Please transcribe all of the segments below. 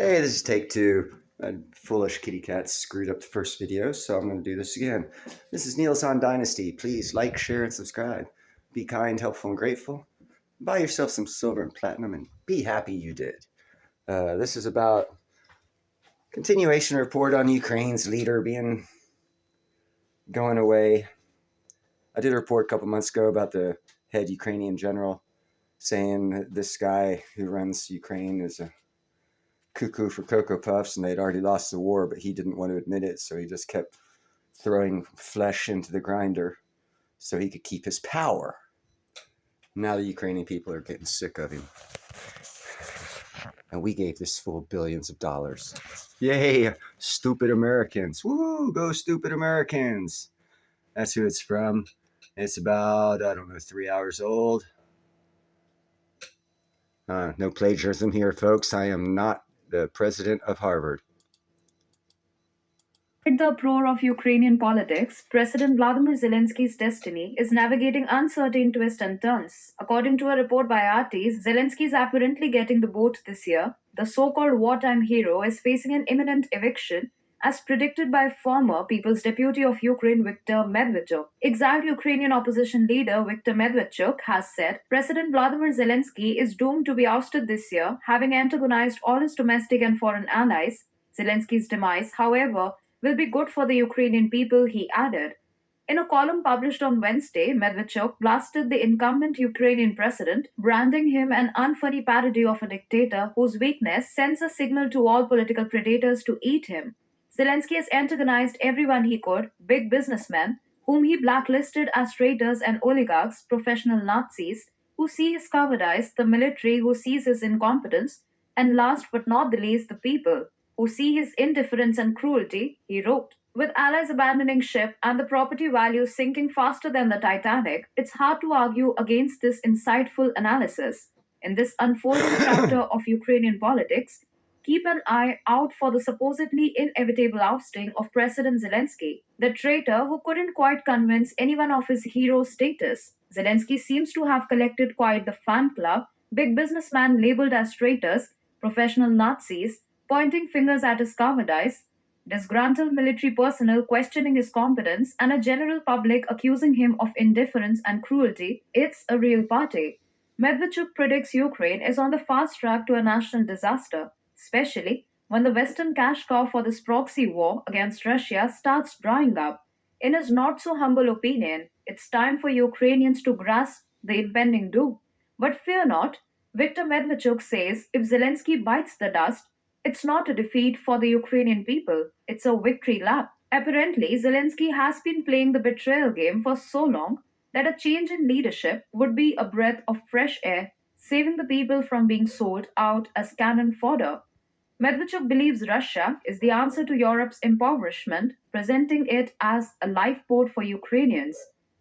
Hey, this is take two. A foolish kitty cat screwed up the first video, so I'm going to do this again. This is Niels on Dynasty. Please like, share, and subscribe. Be kind, helpful, and grateful. Buy yourself some silver and platinum, and be happy you did. This is about continuation report on Ukraine's leader going away. I did a report a couple months ago about the head Ukrainian general saying that this guy who runs Ukraine is a cuckoo for Cocoa Puffs, and they'd already lost the war, but he didn't want to admit it, so he just kept throwing flesh into the grinder so he could keep his power. Now the Ukrainian people are getting sick of him. And we gave this fool billions of dollars. Yay, stupid Americans. Woo, go stupid Americans. That's who it's from. It's about, 3 hours old. No plagiarism here, folks. I am not the president of Harvard. Amid the uproar of Ukrainian politics, President Vladimir Zelensky's destiny is navigating uncertain twists and turns. According to a report by RT, Zelensky is apparently getting the boat this year. The so-called wartime hero is facing an imminent eviction, as predicted by former People's Deputy of Ukraine Viktor Medvedchuk. Exiled Ukrainian opposition leader Viktor Medvedchuk has said President Vladimir Zelensky is doomed to be ousted this year, having antagonized all his domestic and foreign allies. Zelensky's demise, however, will be good for the Ukrainian people, he added. In a column published on Wednesday, Medvedchuk blasted the incumbent Ukrainian president, branding him an unfunny parody of a dictator whose weakness sends a signal to all political predators to eat him. Zelensky has antagonized everyone he could, big businessmen, whom he blacklisted as traitors and oligarchs, professional Nazis, who see his cowardice, the military who sees his incompetence, and last but not the least, the people who see his indifference and cruelty, he wrote. With allies abandoning ship and the property values sinking faster than the Titanic, it's hard to argue against this insightful analysis. In this unfolding chapter of Ukrainian politics, keep an eye out for the supposedly inevitable ousting of President Zelensky, the traitor who couldn't quite convince anyone of his hero status. Zelensky seems to have collected quite the fan club, big businessmen labeled as traitors, professional Nazis, pointing fingers at his cowardice, disgruntled military personnel questioning his competence, and a general public accusing him of indifference and cruelty. It's a real party. Medvedchuk predicts Ukraine is on the fast track to a national disaster, especially when the Western cash cow for this proxy war against Russia starts drying up. In his not so humble opinion, it's time for Ukrainians to grasp the impending doom. But fear not, Viktor Medvedchuk says if Zelensky bites the dust, it's not a defeat for the Ukrainian people, it's a victory lap. Apparently, Zelensky has been playing the betrayal game for so long that a change in leadership would be a breath of fresh air, saving the people from being sold out as cannon fodder. Medvedchuk believes Russia is the answer to Europe's impoverishment, presenting it as a lifeboat for Ukrainians.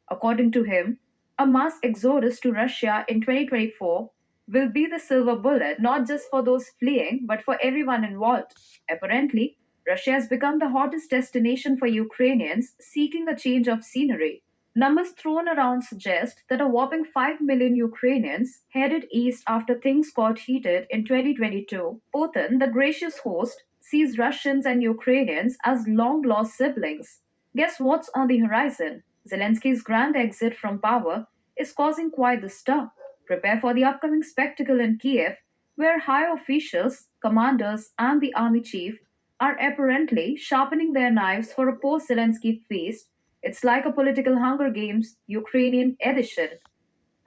According to him, a mass exodus to Russia in 2024 will be the silver bullet not just for those fleeing but for everyone involved. Apparently, Russia has become the hottest destination for Ukrainians seeking a change of scenery. Numbers thrown around suggest that a whopping 5 million Ukrainians headed east after things got heated in 2022. Putin, the gracious host, sees Russians and Ukrainians as long lost siblings. Guess what's on the horizon? Zelensky's grand exit from power is causing quite the stir. Prepare for the upcoming spectacle in Kiev, where high officials, commanders, and the army chief are apparently sharpening their knives for a post Zelensky feast. It's like a political Hunger Games Ukrainian edition.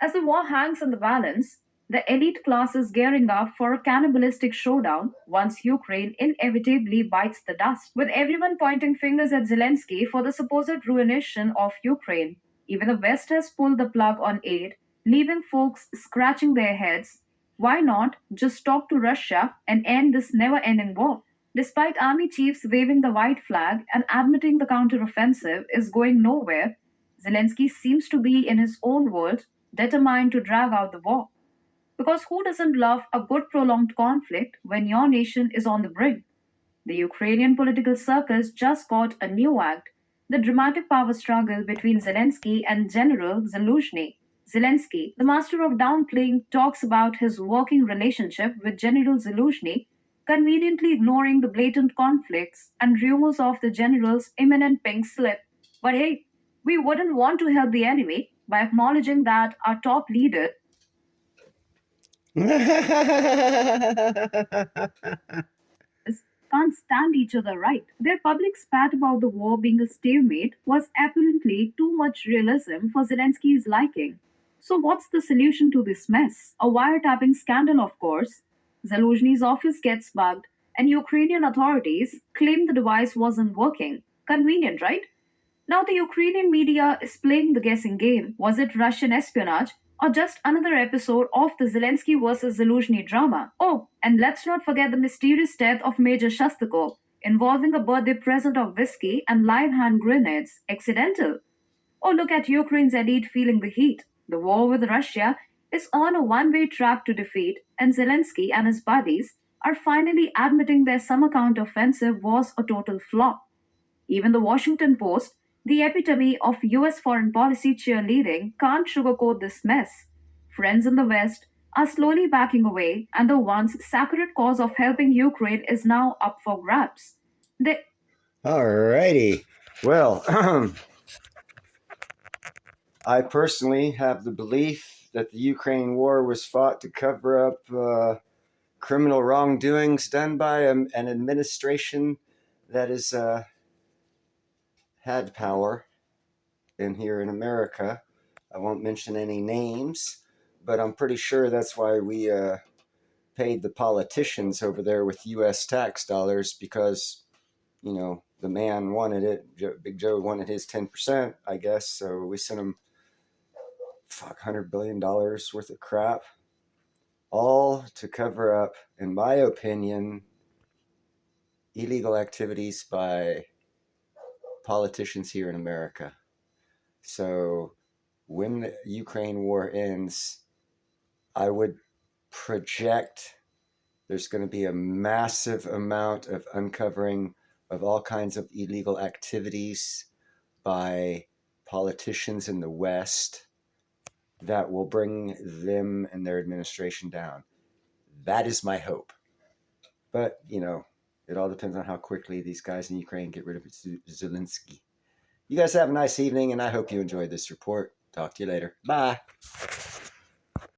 As the war hangs in the balance, the elite class is gearing up for a cannibalistic showdown once Ukraine inevitably bites the dust, with everyone pointing fingers at Zelensky for the supposed ruination of Ukraine. Even the West has pulled the plug on aid, leaving folks scratching their heads. Why not just talk to Russia and end this never ending war? Despite army chiefs waving the white flag and admitting the counteroffensive is going nowhere, Zelensky seems to be in his own world, determined to drag out the war. Because who doesn't love a good prolonged conflict when your nation is on the brink? The Ukrainian political circus just got a new act, the dramatic power struggle between Zelensky and General Zaluzhny. Zelensky, the master of downplaying, talks about his working relationship with General Zaluzhny conveniently ignoring the blatant conflicts and rumors of the general's imminent pink slip. But hey, we wouldn't want to help the enemy by acknowledging that our top leader can't stand each other right. Their public spat about the war being a stalemate was apparently too much realism for Zelensky's liking. So, what's the solution to this mess? A wiretapping scandal, of course. Zaluzhny's office gets bugged, and Ukrainian authorities claim the device wasn't working. Convenient, right? Now, the Ukrainian media is playing the guessing game. Was it Russian espionage or just another episode of the Zelensky versus Zelensky drama? Oh, and let's not forget the mysterious death of Major Shostakov, involving a birthday present of whiskey and live hand grenades. Accidental. Or look at Ukraine's elite feeling the heat. The war with Russia is on a one way track to defeat, and Zelensky and his buddies are finally admitting their summer counteroffensive was a total flop. Even the Washington Post, the epitome of US foreign policy cheerleading, can't sugarcoat this mess. Friends in the West are slowly backing away, and the once sacred cause of helping Ukraine is now up for grabs. They, Alrighty. Well, I personally have the belief that the Ukraine war was fought to cover up criminal wrongdoings done by an administration that has had power in here in America. I won't mention any names, but I'm pretty sure that's why we paid the politicians over there with U.S. tax dollars, because, you know, the man wanted it. Big Joe wanted his 10%, I guess. So we sent him $100 billion worth of crap, all to cover up, in my opinion, illegal activities by politicians here in America. So when the Ukraine war ends, I would project there's going to be a massive amount of uncovering of all kinds of illegal activities by politicians in the West that will bring them and their administration down. That is my hope. But, you know, it all depends on how quickly these guys in Ukraine get rid of Zelensky. You guys have a nice evening, and I hope you enjoyed this report. Talk to you later. Bye.